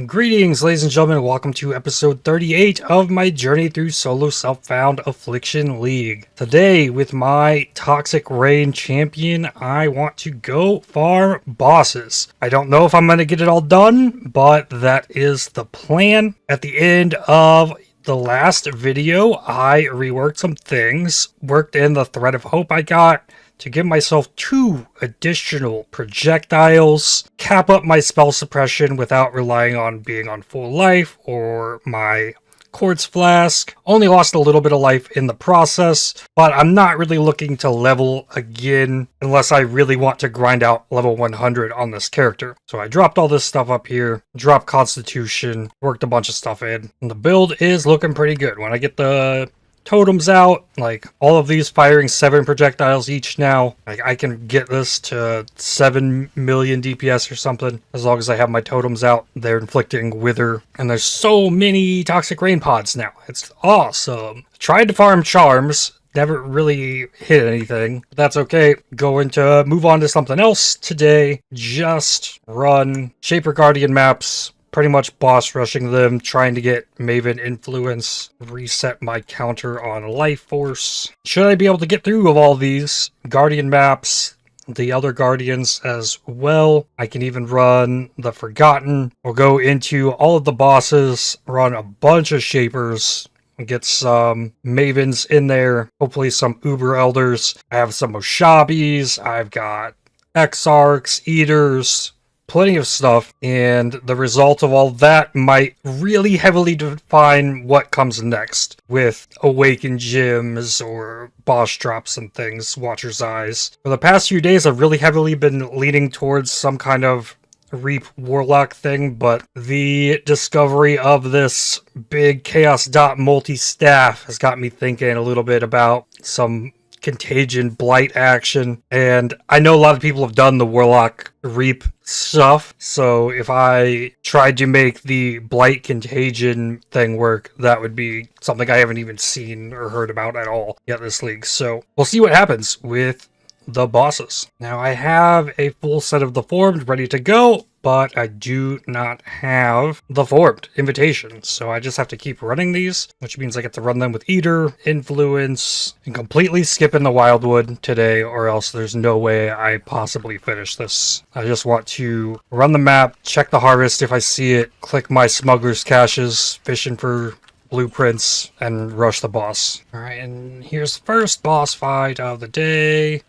Greetings, ladies and gentlemen, and welcome to episode 38 of my journey through solo self-found Affliction League. Today, with my Toxic Rain champion, I want to go farm bosses. I don't know if I'm going to get it all done, but that is the plan. At the end of the last video, I reworked some things, worked in the Thread of Hope I got, to give myself 2 additional projectiles, cap up my spell suppression without relying on being on full life or my quartz flask. Only lost a little bit of life in the process, but I'm not really looking to level again unless I really want to grind out level 100 on this character. So I dropped all this stuff up here, dropped Constitution, worked a bunch of stuff in, and the build is looking pretty good. When I get the totems out, like all of these firing 7 projectiles each now, like I can get this to 7 million DPS or something as long as I have my totems out. They're inflicting wither, and there's so many toxic rain pods now. It's awesome. Tried to farm charms, never really hit anything. But that's okay. Going to move on to something else today. Just run Shaper Guardian maps, pretty much boss rushing them, trying to get Maven influence, reset my counter on life force. Should I be able to get through of all these Guardian maps, the other Guardians as well, I can even run the Forgotten, or go into all of the bosses, run a bunch of Shapers, get some Mavens in there, hopefully some Uber Elders. I have some Oshabis, I've got Exarchs, Eaters, plenty of stuff, and the result of all that might really heavily define what comes next with Awakened Gems or boss drops and things, Watcher's Eyes. For the past few days, I've really heavily been leaning towards some kind of Reap Warlock thing, but the discovery of this big Chaos Dot multi-staff has got me thinking a little bit about some Contagion Blight action, and I know a lot of people have done the Warlock Reap stuff, so if I tried to make the Blight Contagion thing work, that would be something I haven't even seen or heard about at all yet this league. So we'll see what happens with the bosses. Now I have a full set of the formed ready to go, but I do not have the formed invitations, so I just have to keep running these, which means I get to run them with Eater, Influence, and completely skipping the Wildwood today, or else there's no way I possibly finish this. I just want to run the map, check the harvest if I see it, click my smuggler's caches, fishing for blueprints, and rush the boss. Alright, and here's the first boss fight of the day.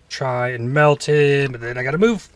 Try and melt him, but then I gotta move.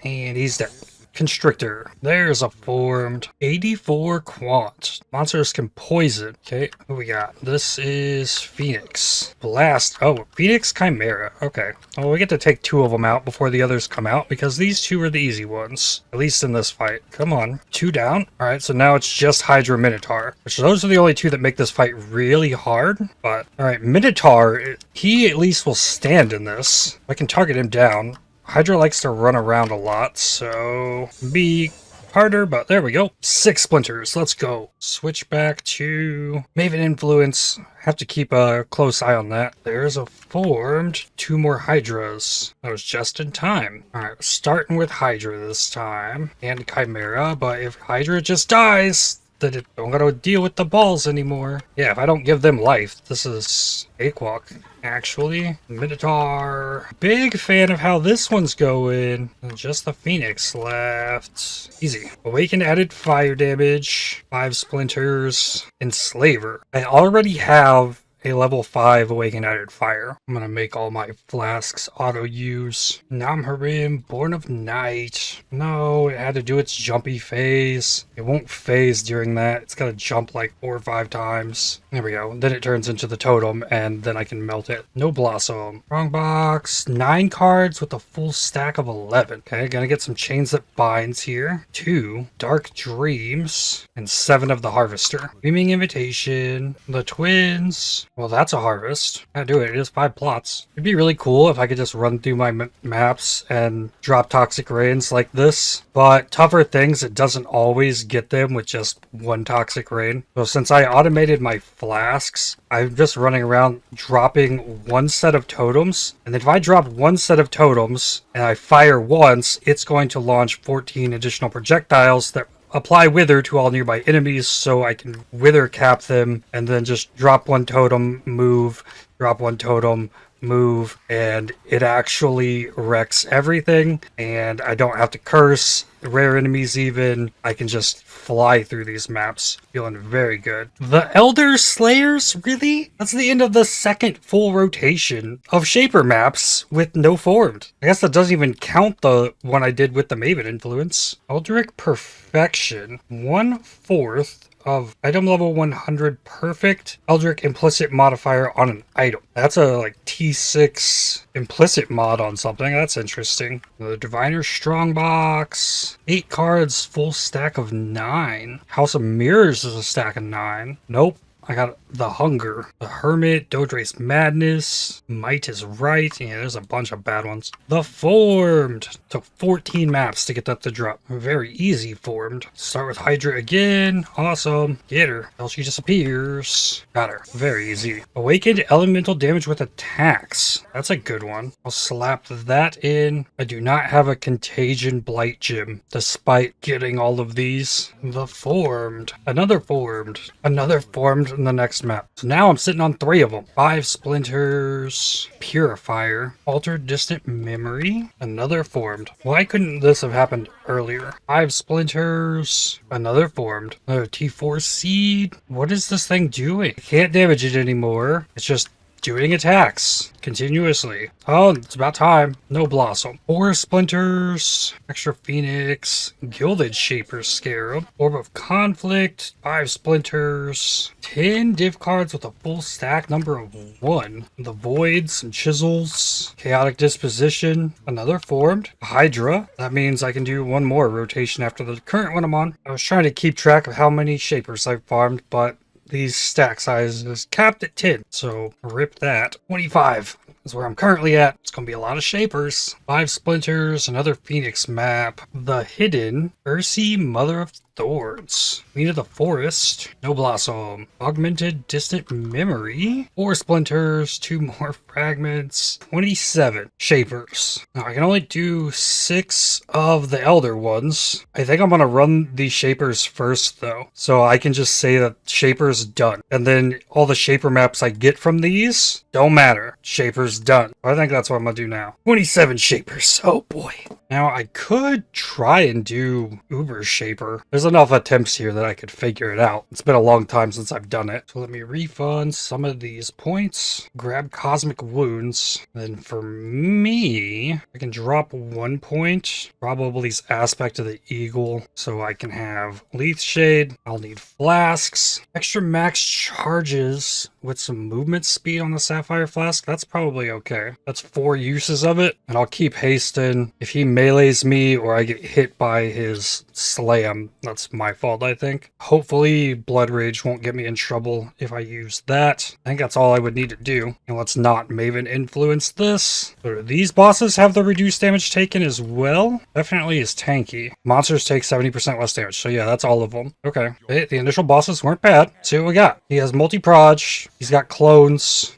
And he's dead. Constrictor. There's a formed 84 quant. Monsters can poison. Okay, who we got? This is Phoenix. Blast. Oh, Phoenix Chimera. Okay. Well, we get to take 2 of them out before the others come out, because these 2 are the easy ones. At least in this fight. Come on. 2 down. Alright, so now it's just Hydra Minotaur. Which those are the only 2 that make this fight really hard. But, alright, Minotaur, he at least will stand in this. I can target him down. Hydra likes to run around a lot, so be harder, but there we go. 6 splinters, let's go. Switch back to Maven Influence. Have to keep a close eye on that. There's a formed 2 more Hydras. That was just in time. Alright, starting with Hydra this time, and Chimera, but if Hydra just dies, then I don't gotta deal with the balls anymore. Yeah, if I don't give them life, this is cakewalk. Actually, Minotaur. Big fan of how this one's going. And just the Phoenix left. Easy. Awaken added fire damage, 5 splinters, Enslaver. I already have a level 5 Awaken Added Fire. I'm gonna make all my flasks auto-use. Namharim, Born of Night. No, it had to do its jumpy phase. It won't phase during that. It's gotta jump like 4 or 5 times. There we go. Then it turns into the totem, and then I can melt it. No Blossom. Wrong box. 9 cards with a full stack of 11. Okay, gonna get some Chains That Binds here. 2 Dark Dreams, and 7 of the Harvester. Dreaming Invitation. The Twins. Well, that's a harvest. I do it. It is 5 plots. It'd be really cool if I could just run through my maps and drop Toxic Rains like this. But tougher things, it doesn't always get them with just 1 Toxic Rain. So since I automated my flasks, I'm just running around dropping 1 set of totems. And then if I drop 1 set of totems and I fire once, it's going to launch 14 additional projectiles that apply Wither to all nearby enemies so I can Wither cap them and then just drop one totem, move, drop one totem, move, and it actually wrecks everything, and I don't have to curse rare enemies even. I can just fly through these maps, feeling very good. The Elder Slayers? Really? That's the end of the second full rotation of Shaper maps with no formed. I guess that doesn't even count the one I did with the Maven influence. Eldritch Perfection, 1/4 of item level 100 perfect Eldritch implicit modifier on an item. That's a like T6 implicit mod on something. That's interesting. The Diviner Strongbox, 8 cards, full stack of 9. House of Mirrors is a stack of 9. Nope. I got the Hunger, the Hermit, Dodrace Madness, Might is Right. Yeah, there's a bunch of bad ones. The Formed. Took 14 maps to get that to drop. Very easy Formed. Start with Hydra again. Awesome. Get her. Else she disappears. Got her. Very easy. Awakened elemental damage with attacks. That's a good one. I'll slap that in. I do not have a Contagion Blight gem, despite getting all of these. The Formed. Another Formed. Another Formed in the next map. So now I'm sitting on 3 of them. 5 Splinters, Purifier, Altered Distant Memory, another Formed. Why couldn't this have happened earlier? 5 Splinters, another Formed, another T4 Seed. What is this thing doing? I can't damage it anymore. It's just doing attacks continuously. Oh, it's about time. No Blossom. 4 Splinters, Extra Phoenix, Gilded Shaper Scarab, Orb of Conflict, 5 Splinters, 10 div cards with a full stack number of 1. The Voids and Chisels, Chaotic Disposition, another Formed, Hydra. That means I can do one more rotation after the current one I'm on. I was trying to keep track of how many Shapers I've farmed, but these stack sizes capped at 10, so rip that. 25 is where I'm currently at. It's gonna be a lot of Shapers. 5 Splinters, another Phoenix map, the Hidden, Ursi, Mother of Thorns, Queen of the Forest, no Blossom, Augmented Distant Memory, 4 Splinters, 2 more Fragments, 27 Shapers. Now I can only do 6 of the Elder ones. I think I'm gonna run these Shapers first though, so I can just say that Shapers done, and then all the Shaper maps I get from these don't matter. Shapers done. I think that's what I'm gonna do now. 27 Shapers. Oh boy. Now I could try and do Uber Shaper. There's enough attempts here that I could figure it out. It's been a long time since I've done it. So let me refund some of these points, grab Cosmic Wounds. Then for me, I can drop 1 point, probably Aspect of the Eagle, so I can have Leaf Shade. I'll need Flasks, extra max charges with some movement speed on the Sapphire Flask. That's probably okay. That's 4 uses of it, and I'll keep hasting. If he melees me or I get hit by his slam, that's my fault, I think. Hopefully Blood Rage won't get me in trouble if I use that. I think that's all I would need to do. And let's not Maven influence this. So do these bosses have the reduced damage taken as well? Definitely is tanky. Monsters take 70% less damage, so yeah, that's all of them. Okay. Hey, the initial bosses weren't bad. Let's see what we got. He has multi-proj. He's got clones.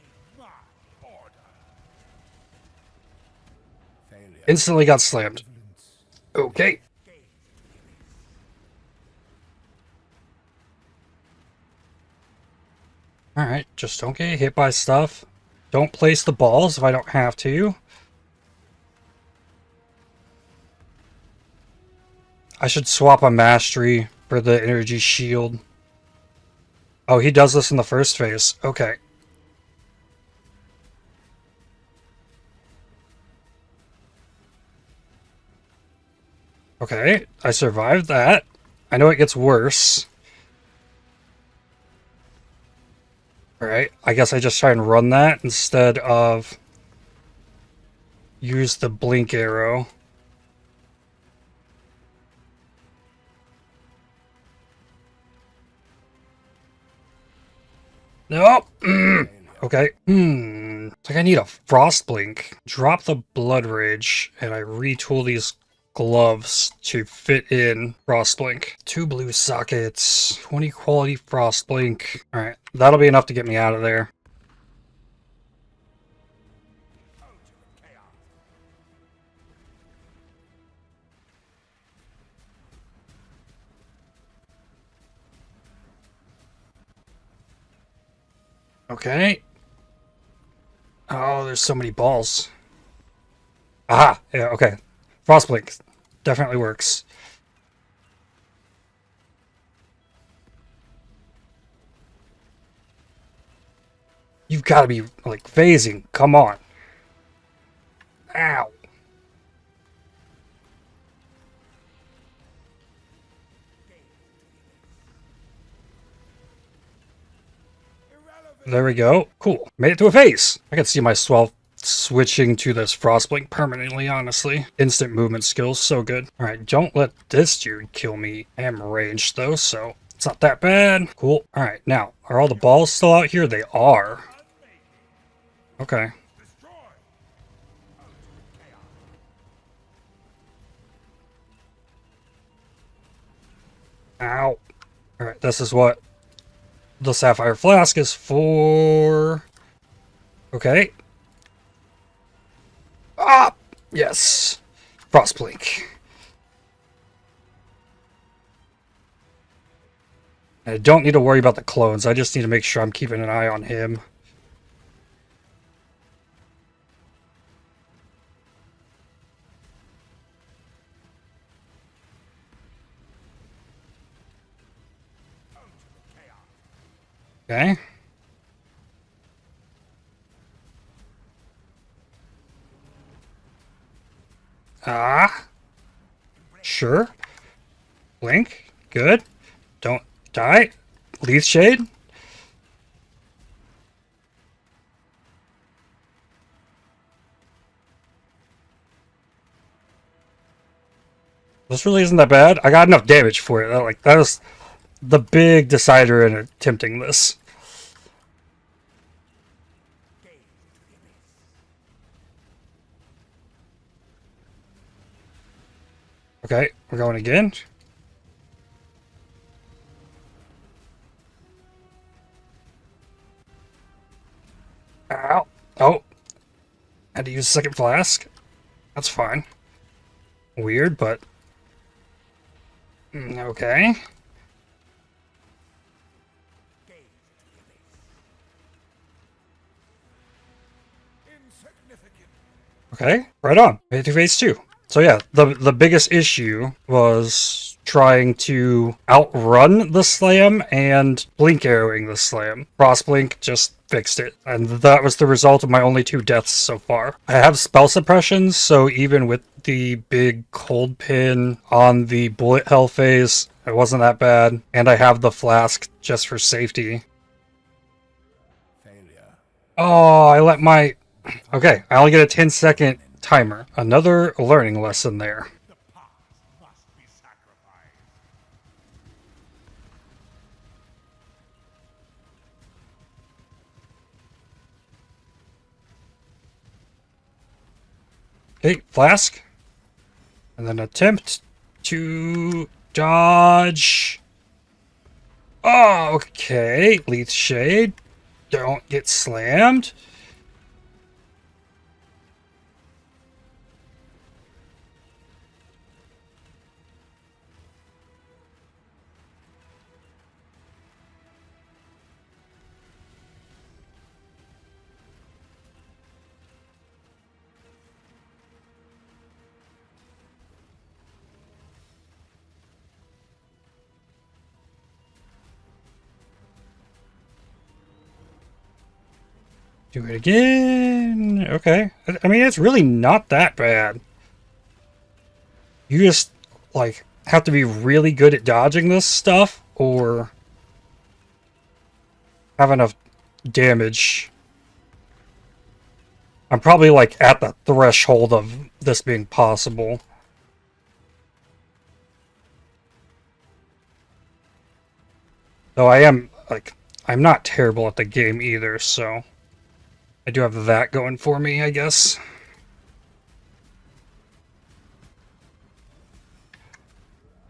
Instantly got slammed. Okay. Alright, just don't get hit by stuff. Don't place the balls if I don't have to. I should swap a mastery for the energy shield. Oh, he does this in the first phase. Okay. Okay, I survived that. I know it gets worse. Alright, I guess I just try and run that instead of use the blink arrow. Nope. Okay. It's like I need a Frost Blink. Drop the Blood Rage, and I retool these gloves to fit in Frost Blink. 2 blue sockets, 20 quality Frost Blink. Alright, that'll be enough to get me out of there. Okay. Oh, there's so many balls. Aha! Yeah, okay. Frostblink definitely works. You've got to be, like, phasing. Come on. Ow. There we go. Cool. Made it to a phase. I can see myself switching to this Frostblink permanently, honestly. Instant movement skills, so good. Alright, don't let this dude kill me. I am ranged, though, so it's not that bad. Cool. Alright, now, are all the balls still out here? They are. Okay. Ow. Alright, this is what the Sapphire Flask is for. Okay. Ah! Yes. Frostblink. I don't need to worry about the clones. I just need to make sure I'm keeping an eye on him. Okay. Ah. Sure. Blink. Good. Don't die. Leaf Shade. This really isn't that bad. I got enough damage for it. Like, that was the big decider in attempting this. Okay, we're going again. Ow. Oh. Had to use a second flask. That's fine. Weird, but... okay. Okay, right on. Made it to phase 2. So yeah, the biggest issue was trying to outrun the slam and blink arrowing the slam. Frostblink just fixed it, and that was the result of my only 2 deaths so far. I have spell suppressions, so even with the big cold pin on the bullet hell phase, it wasn't that bad. And I have the flask just for safety. Failure. Oh, I let my... Okay, I only get a 10-second timer. Another learning lesson there. Okay, flask. And then attempt to dodge. Oh, okay. Leaf Shade. Don't get slammed. Do it again. Okay. I mean, it's really not that bad. You just, like, have to be really good at dodging this stuff, or have enough damage. I'm probably, like, at the threshold of this being possible. Though I am, like, I'm not terrible at the game either, so... I do have that going for me, I guess.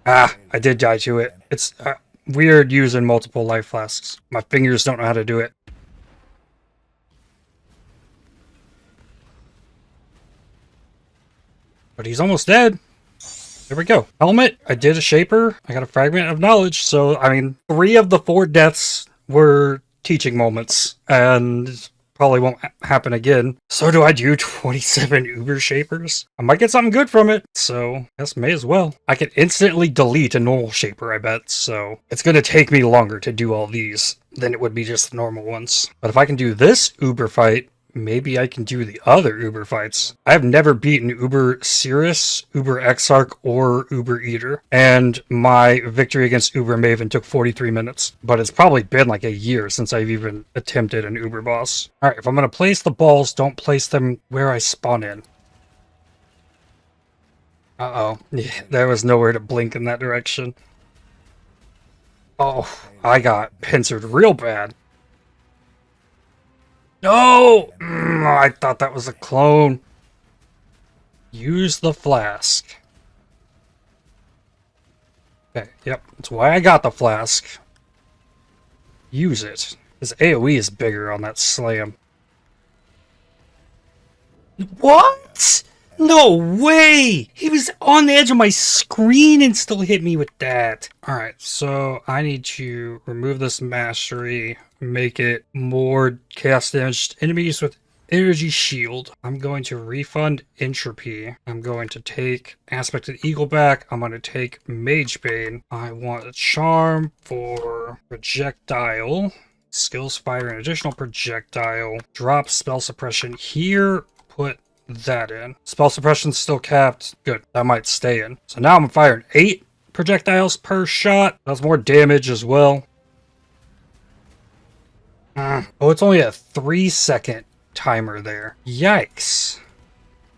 Ah, I did die to it. It's weird using multiple life flasks. My fingers don't know how to do it. But he's almost dead. There we go. Helmet, I did a shaper. I got a fragment of knowledge. So, I mean, 3 of the 4 deaths were teaching moments, and probably won't happen again. So do I do 27 Uber Shapers? I might get something good from it, so I guess may as well. I can instantly delete a normal Shaper, I bet, so it's gonna take me longer to do all these than it would be just the normal ones. But if I can do this Uber fight, maybe I can do the other Uber fights. I have never beaten Uber Cirrus, Uber Exarch, or Uber Eater, and my victory against Uber Maven took 43 minutes. But it's probably been like a year since I've even attempted an Uber boss. Alright, if I'm going to place the balls, don't place them where I spawn in. Uh-oh. Yeah, there was nowhere to blink in that direction. Oh, I got pincered real bad. No! I thought that was a clone. Use the flask. Okay, yep. That's why I got the flask. Use it. His AoE is bigger on that slam. What? No way! He was on the edge of my screen and still hit me with that. Alright, so I need to remove this mastery, make it more chaos damaged enemies with energy shield. I'm going to refund entropy. I'm going to take aspect of the eagle back. I'm going to take mage bane. I want a charm for projectile. Skills fire an additional projectile. Drop spell suppression here. Put that in. Spell suppression's still capped. Good. That might stay in. So now I'm firing 8 projectiles per shot. That's more damage as well. Oh, it's only a 3-second timer there. Yikes.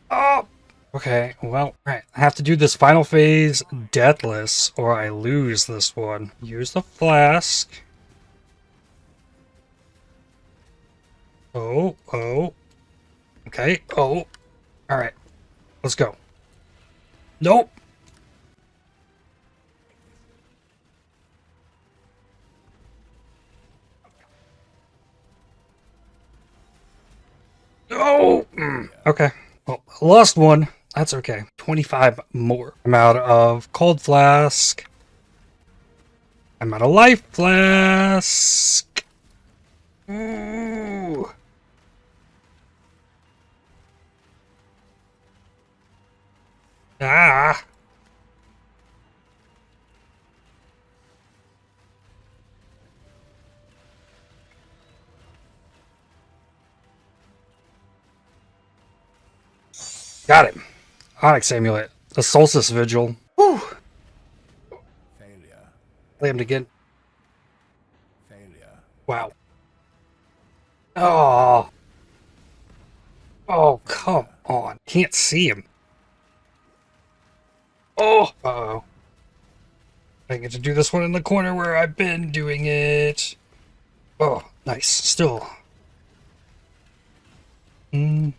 Oh! Okay, well, alright. I have to do this final phase deathless, or I lose this one. Use the flask. Oh. Okay, oh. Alright. Let's go. Nope! Oh! Okay. Well, I lost one. That's okay. 25 more. I'm out of cold flask. I'm out of life flask. Ooh. Ah. Got it. Onyx Amulet. The Solstice Vigil. Whew. Failure. Slammed again. Failure. Wow. Oh. Oh, come on. Can't see him. Oh. Uh-oh. I get to do this one in the corner where I've been doing it. Oh, nice. Still. I'm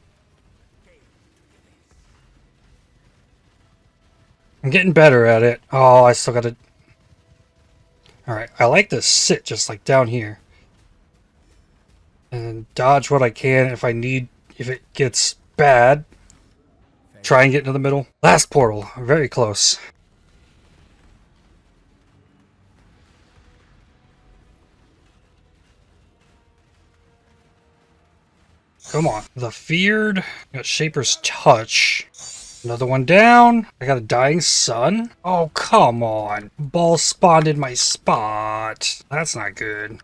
getting better at it. Oh, I still gotta... Alright, I like to sit just like down here. And dodge what I can if I need... If it gets bad. Try and get into the middle. Last portal. Very close. Come on. The Feared. Got Shaper's Touch. Another one down. I got a Dying Sun. Oh, come on. Ball spawned in my spot. That's not good.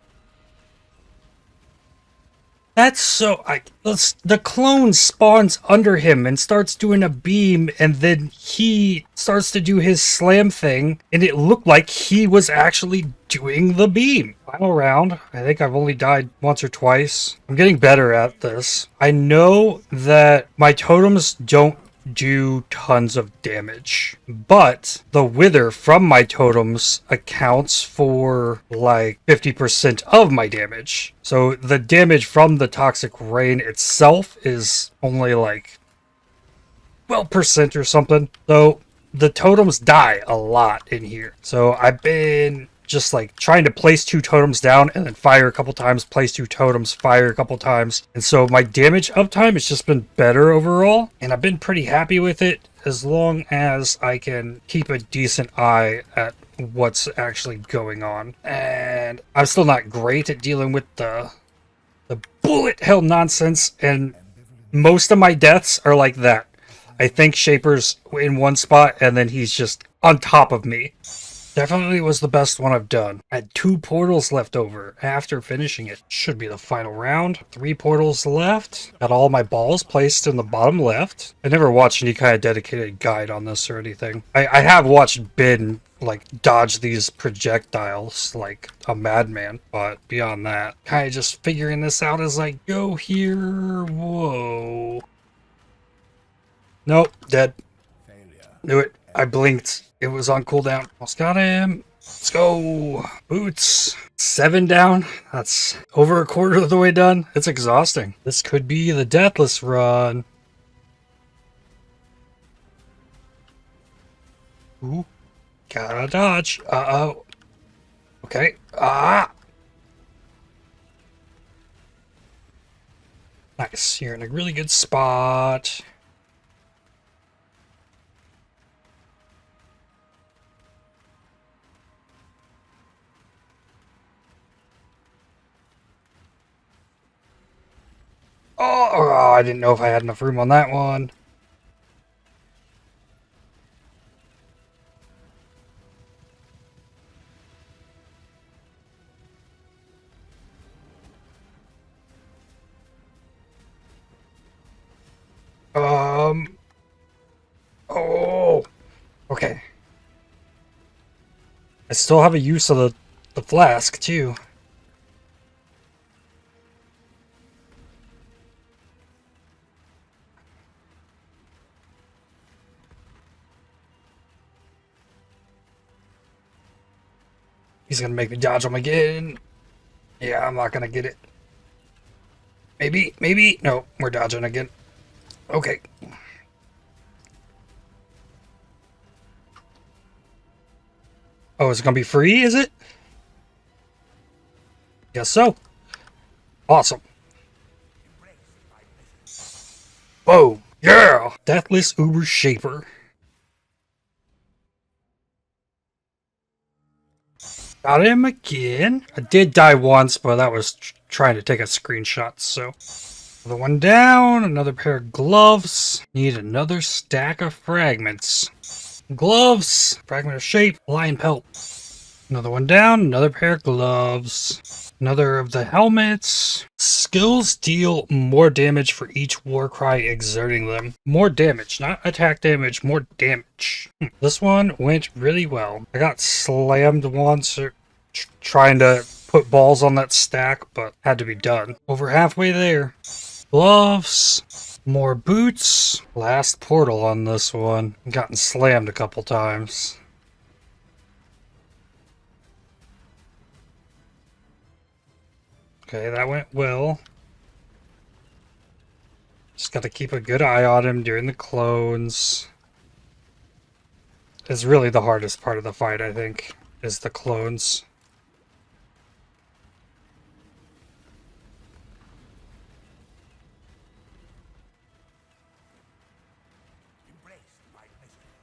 That's so... the clone spawns under him and starts doing a beam, and then he starts to do his slam thing, and it looked like he was actually doing the beam. Final round. I think I've only died once or twice. I'm getting better at this. I know that my totems don't do tons of damage, but the wither from my totems accounts for like 50% of my damage. So the damage from the toxic rain itself is only like 12% or something. So the totems die a lot in here. So I've been just like trying to place 2 totems down and then fire a couple times, place 2 totems, fire a couple times. And so my damage uptime has just been better overall. And I've been pretty happy with it as long as I can keep a decent eye at what's actually going on. And I'm still not great at dealing with the bullet hell nonsense, and most of my deaths are like that. I think Shaper's in one spot, and then he's just on top of me. Definitely was the best one I've done. I had 2 portals left over after finishing it. Should be the final round. 3 portals left. Got all my balls placed in the bottom left. I never watched any kind of dedicated guide on this or anything. I have watched Ben, like, dodge these projectiles like a madman. But beyond that, kind of just figuring this out as I go here. Whoa. Nope, dead. Knew it. I blinked. It was on cooldown. Almost got him. Let's go. Boots. 7 down. That's over a quarter of the way done. It's exhausting. This could be the deathless run. Ooh. Gotta dodge. Uh-oh. Okay. Ah! Nice. You're in a really good spot. Oh, I didn't know if I had enough room on that one. Oh, okay. I still have a use of the flask, too. He's gonna make me dodge him again. Yeah, I'm not gonna get it. Maybe, maybe. No, we're dodging again. Okay. Oh, is it gonna be free, is it? Guess so. Awesome. Whoa, yeah! Deathless Uber Shaper. Got him again. I did die once, but that was trying to take a screenshot, so. Another one down, another pair of gloves. Need another stack of fragments. Gloves, fragment of shape, lion pelt. Another one down, another pair of gloves. Another of the helmets. Skills deal more damage for each war cry exerting them. More damage, not attack damage, more damage. This one went really well. I got slammed once trying to put balls on that stack, but had to be done. Over halfway there. Gloves. More boots. Last portal on this one. Gotten slammed a couple times. Okay, that went well. Just gotta keep a good eye on him during the clones. It's really the hardest part of the fight, I think, is the clones.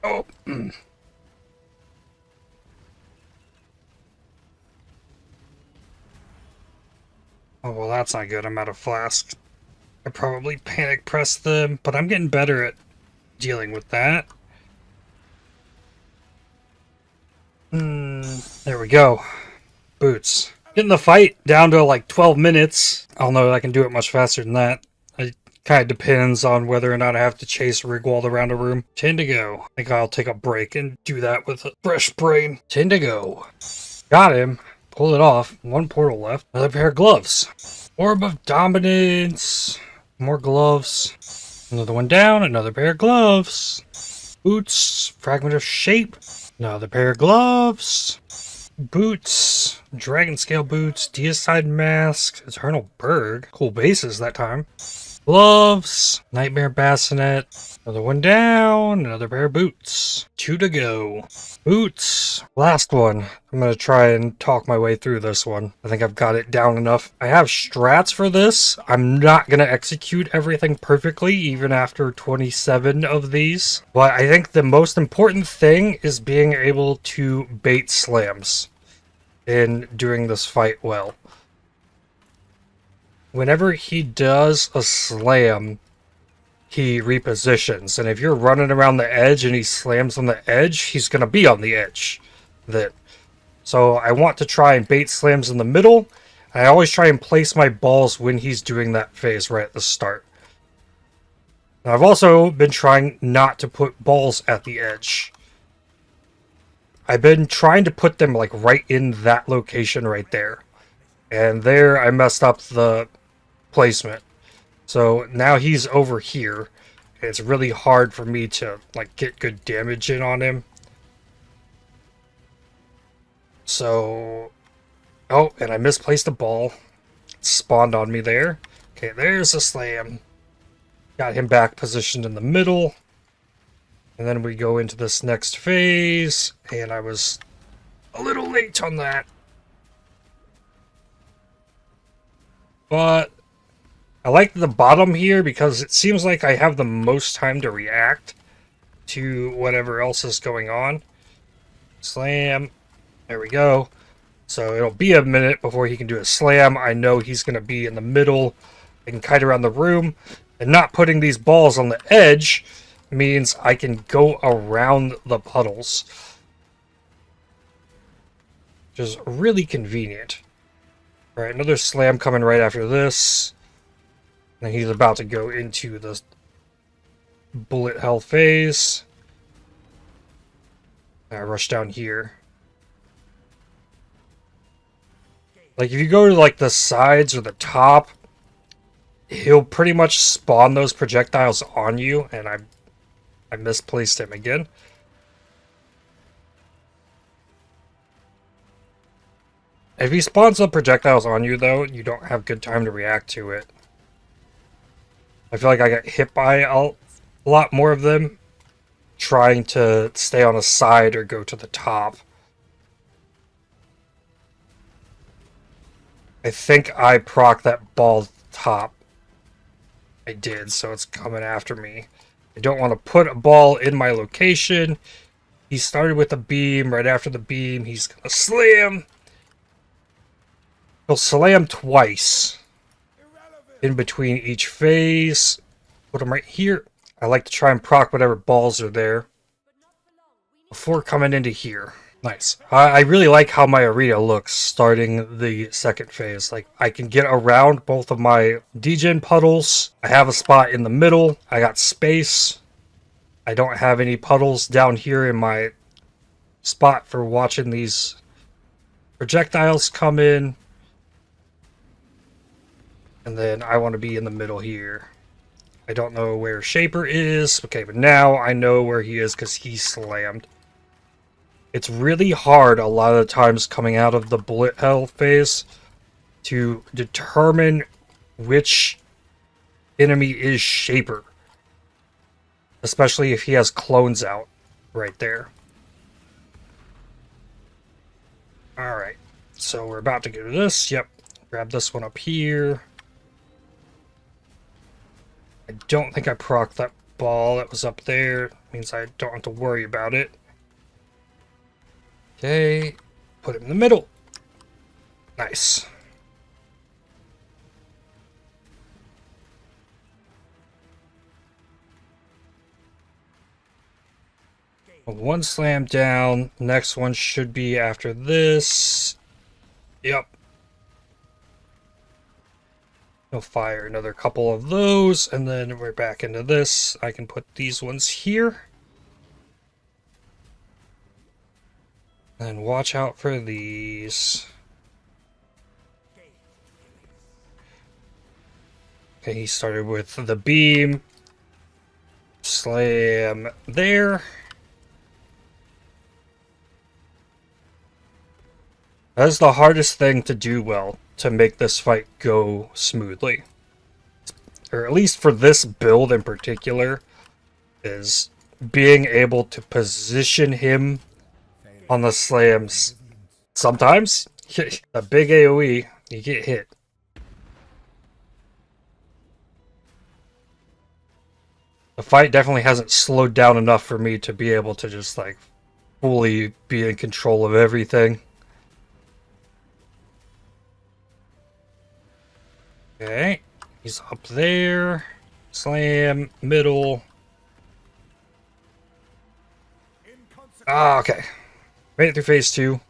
Oh! Oh, well, that's not good. I'm out of flask. I probably panic pressed them, but I'm getting better at dealing with that. There we go. Boots. Getting the fight down to like 12 minutes. I don't know if I can do it much faster than that. It kind of depends on whether or not I have to chase Rigwald around a room. 10 to go. I think I'll take a break and do that with a fresh brain. 10 to go. Got him. Pull it off. 1 portal left. Another pair of gloves. Orb of Dominance. More gloves. Another one down. Another pair of gloves. Boots. Fragment of Shape. Another pair of gloves. Boots. Dragon Scale Boots. Deicide Mask. Eternal Berg. Cool bases that time. Gloves, nightmare bassinet, another one down, another pair of boots. 2 to go. Boots, last one. I'm gonna try and talk my way through this one. I think I've got it down enough. I have strats for this. I'm not gonna execute everything perfectly, even after 27 of these. But I think the most important thing is being able to bait slams in doing this fight well. Whenever he does a slam, he repositions, and if you're running around the edge and he slams on the edge, he's going to be on the edge then. So I want to try and bait slams in the middle. I always try and place my balls when he's doing that phase right at the start. Now, I've also been trying not to put balls at the edge. I've been trying to put them like right in that location right there. And there I messed up the placement. So now he's over here. It's really hard for me to like get good damage in on him. So, oh, and I misplaced a ball. It spawned on me there. Okay, there's a slam. Got him back positioned in the middle. And then we go into this next phase, and I was a little late on that. But I like the bottom here because it seems like I have the most time to react to whatever else is going on. Slam. There we go. So it'll be a minute before he can do a slam. I know he's going to be in the middle. I can kite around the room. And not putting these balls on the edge means I can go around the puddles. Which is really convenient. Alright, another slam coming right after this. And he's about to go into the bullet hell phase. I rush down here. Like, if you go to, like, the sides or the top, he'll pretty much spawn those projectiles on you, and I misplaced him again. If he spawns the projectiles on you, though, you don't have good time to react to it. I feel like I got hit by a lot more of them trying to stay on a side or go to the top. I think I proc that ball top. I did, so it's coming after me. I don't want to put a ball in my location. He started with a beam. Right after the beam, he's going to slam. He'll slam twice in between each phase. Put him right here. I like to try and proc whatever balls are there before coming into here. Nice. I really like how my arena looks starting the second phase. Like, I can get around both of my degen puddles. I have a spot in the middle. I got space. I don't have any puddles down here in my spot for watching these projectiles come in. And then I want to be in the middle here. I don't know where Shaper is. Okay, but now I know where he is because he slammed. It's really hard a lot of the times coming out of the bullet hell phase to determine which enemy is Shaper. Especially if he has clones out right there. Alright, so we're about to go to this. Yep, grab this one up here. I don't think I procced that ball that was up there. Means I don't have to worry about it. Okay, put him in the middle. Nice. One slam down. Next one should be after this. Yep. He'll fire another couple of those, and then we're back into this. I can put these ones here. And watch out for these. Okay, he started with the beam. Slam there. That is the hardest thing to do well to make this fight go smoothly. or at least for this build in particular, is being able to position him on the slams. Sometimes, a big AoE, you get hit. The fight definitely hasn't slowed down enough for me to be able to just, like, fully be in control of everything. Okay, he's up there. Slam, middle. Ah, okay. Made it through phase 2.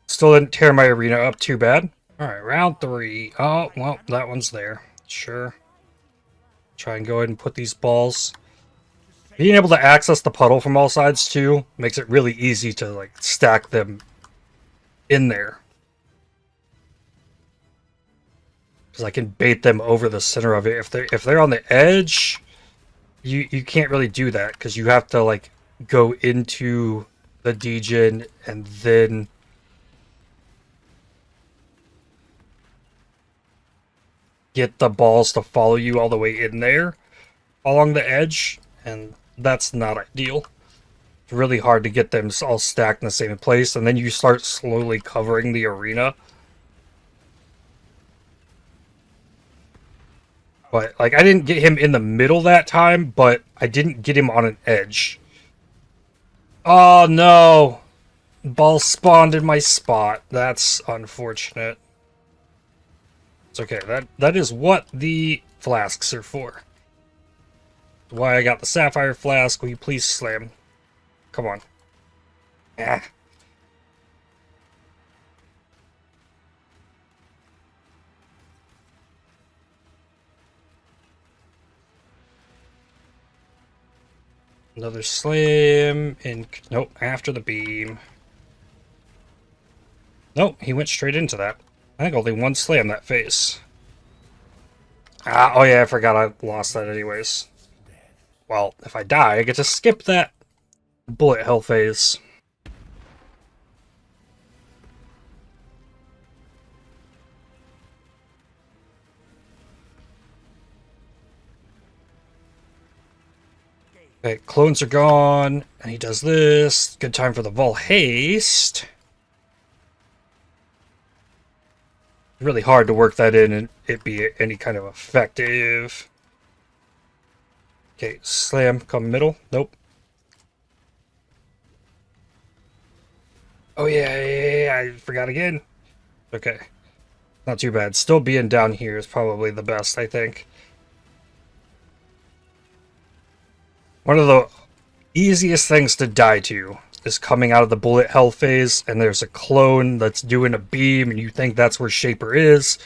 Still didn't tear my arena up too bad. Alright, round 3. Oh, well, that one's there. Sure. Try and go ahead and put these balls. Being able to access the puddle from all sides, too, makes it really easy to, like, stack them in there. Because I can bait them over the center of it. If they're on the edge, you can't really do that, because you have to, like, go into the degen and then get the balls to follow you all the way in there along the edge, and that's not ideal. It's really hard to get them all stacked in the same place, and then you start slowly covering the arena. But, like, I didn't get him in the middle that time, but I didn't get him on an edge. Oh no! Ball spawned in my spot. That's unfortunate. It's okay. That is what the flasks are for. Why I got the sapphire flask. Will you please slam? Come on. Ah. Another slam, and nope, after the beam. Nope, he went straight into that. I think only one slam that phase. Ah, oh yeah, I forgot I lost that anyways. Well, if I die, I get to skip that bullet hell phase. Okay, clones are gone, and he does this. Good time for the Vol Haste. Really hard to work that in and it be any kind of effective. Okay, slam, come middle. Nope. Oh yeah, I forgot again. Okay. Not too bad. Still being down here is probably the best, I think. One of the easiest things to die to is coming out of the bullet hell phase, and there's a clone that's doing a beam, and you think that's where Shaper is.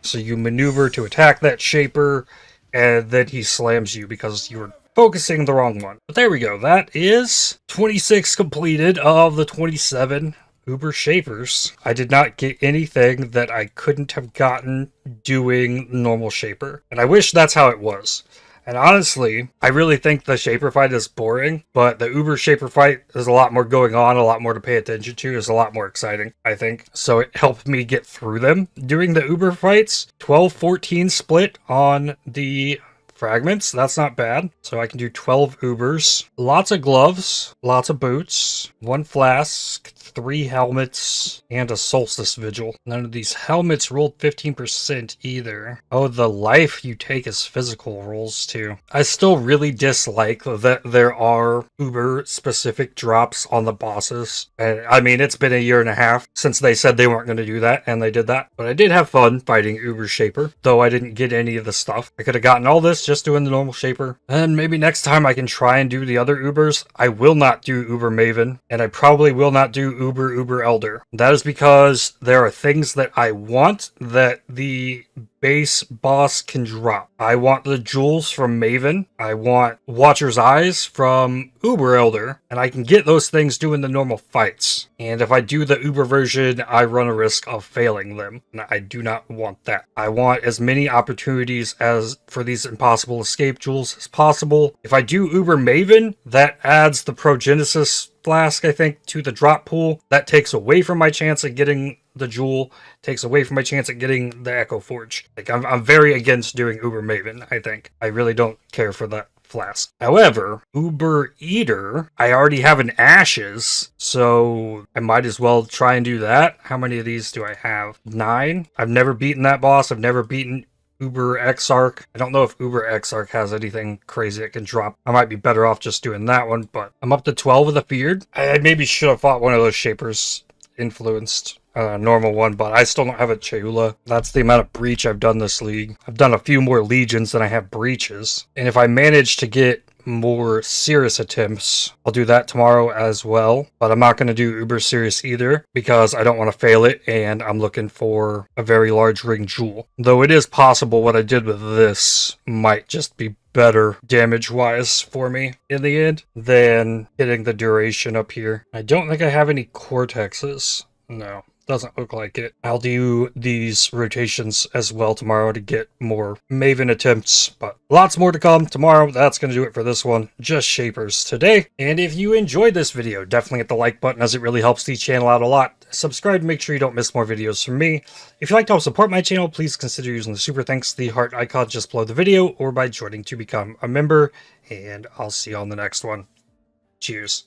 So you maneuver to attack that Shaper, and then he slams you because you were focusing the wrong one. But there we go. That is 26 completed of the 27 Uber Shapers. I did not get anything that I couldn't have gotten doing normal Shaper. And I wish that's how it was. And honestly, I really think the Shaper fight is boring, but the Uber Shaper fight, there's a lot more going on, a lot more to pay attention to, it's a lot more exciting, I think. So it helped me get through them during the Uber fights. 12-14 split on the fragments, that's not bad. So I can do 12 Ubers. Lots of gloves, lots of boots, 1 flask, 3 helmets, and a solstice vigil. None of these helmets rolled 15% either. Oh, the life you take is physical rolls too. I still really dislike that there are Uber specific drops on the bosses. And I mean, it's been a year and a half since they said they weren't going to do that, and they did that. But I did have fun fighting Uber Shaper, though I didn't get any of the stuff. I could have gotten all this just doing the normal Shaper. And maybe next time I can try and do the other Ubers. I will not do Uber Maven, and I probably will not do Uber Elder. That is because there are things that I want that the base boss can drop. I want the jewels from Maven. I want Watcher's Eyes from Uber Elder, and I can get those things doing the normal fights. And if I do the Uber version, I run a risk of failing them, and I do not want that. I want as many opportunities as for these impossible escape jewels as possible. If I do Uber Maven, that adds the Progenesis flask, I think, to the drop pool. That takes away from my chance at getting the jewel, takes away from my chance at getting the Echo Forge. Like, I'm very against doing Uber Maven, I think. I really don't care for that flask. However, Uber Eater, I already have an Ashes, so I might as well try and do that. How many of these do I have? 9? I've never beaten that boss. I've never beaten Uber Exarch. I don't know if Uber Exarch has anything crazy it can drop. I might be better off just doing that one, but I'm up to 12 with the Feared. I maybe should have fought one of those Shapers influenced normal one, but I still don't have a Cheula. That's the amount of breach I've done this league. I've done a few more legions than I have breaches. And if I manage to get more serious attempts, I'll do that tomorrow as well. But I'm not going to do uber serious either because I don't want to fail it, and I'm looking for a very large ring jewel. Though it is possible what I did with this might just be better damage wise for me in the end than hitting the duration up here. I don't think I have any cortexes. No, doesn't look like it. I'll do these rotations as well tomorrow to get more Maven attempts, but lots more to come tomorrow. That's going to do it for this one. Just Shapers today. And if you enjoyed this video, definitely hit the like button as it really helps the channel out a lot. Subscribe to make sure you don't miss more videos from me. If you'd like to help support my channel, please consider using the super thanks, the heart icon just below the video, or by joining to become a member. And I'll see you on the next one. Cheers.